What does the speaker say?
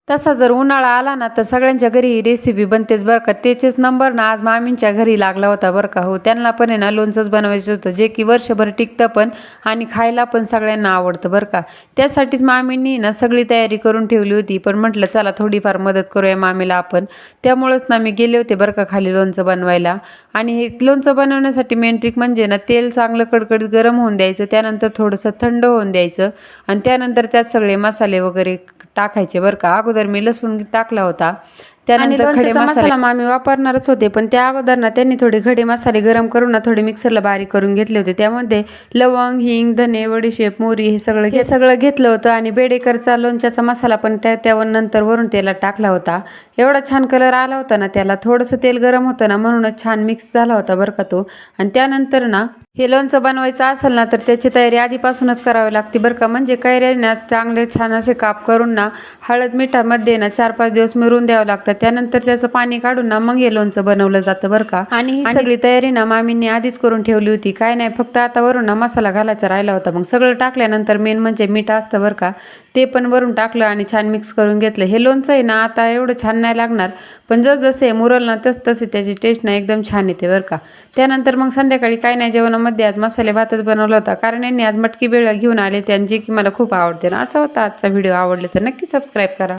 तसा जर उन्हाळा आला ना तर सगळ्यांच्या घरी ही रेसिपी बनतेच बरं का। त्याचेच नंबर ना आज मामींच्या घरी लागला होता बरं का। हो, त्यांना पण आहे ना लोणचंच बनवायचं होतं, जे की वर्षभर टिकतं पण आणि खायला पण सगळ्यांना आवडतं बरं का। त्यासाठीच मामींनी ना सगळी तयारी करून ठेवली होती, पण म्हटलं चला थोडीफार मदत करूया मामीला आपण। त्यामुळेच ना मी गेले होते बरं का खाली लोणचं बनवायला। आणि हे लोणचं बनवण्यासाठी मेन ट्रिक म्हणजे ना तेल चांगलं कडकडीत गरम होऊन द्यायचं, त्यानंतर थोडंसं थंड होऊन द्यायचं आणि त्यानंतर त्यात सगळे मसाले वगैरे टाकायचे बरं का। अगोदर मी लसूण टाकला होता, त्यानंतर खडे मसाला मामी वापरणारच होते, पण त्या अगोदर ना त्यांनी थोडे खडे मसाले गरम करून ना थोडे मिक्सरला बारीक करून घेतले होते। त्यामध्ये लवंग, हिंग, धने, बडीशेप, मोहरी हे सगळं घेतलं होतं आणि बेडेकरचा लोणच्याचा मसाला पण त्यावर नंतर वरून तेलात टाकला होता। एवढा छान कलर आला होता ना त्याला, थोडंसं तेल गरम होतं ना म्हणूनच छान मिक्स झाला होता बरं का तो। आणि त्यानंतर ना हे लोणचं बनवायचं असेल ना तर त्याची तयारी आधीपासूनच करावी लागते बरं का। म्हणजे कैऱ्या ना चांगले छान असे काप करून ना हळद मिठामध्ये ना 4-5 दिवस मिरून द्यावं लागतं, त्यानंतर त्याचं पाणी काढून ना मग हे लोणचं बनवलं जातं बरं का। आणि ही सगळी तयारी ना मामींनी आधीच करून ठेवली होती, काय नाही फक्त आता वरून ना मसाला घालायचा राहिला होता। मग सगळं टाकल्यानंतर मेन म्हणजे मीठ असतं बरं का, ते पण वरून टाकलं आणि छान मिक्स करून घेतलं। हे लोणचं आहे ना आता एवढं छान नाही लागणार, पण जसं मुरल ना तसे त्याची टेस्ट ना एकदम छान येते बरं का। त्यानंतर मग संध्याकाळी काय नाही जेवणामध्ये आज मसाले भातच बनवला होता, कारण यांनी आज मटकी भेळ घेऊन आले, त्यांची की मला खूप आवडते ना। असा होता आजचा व्हिडिओ, आवडले तर नक्की सबस्क्राईब करा।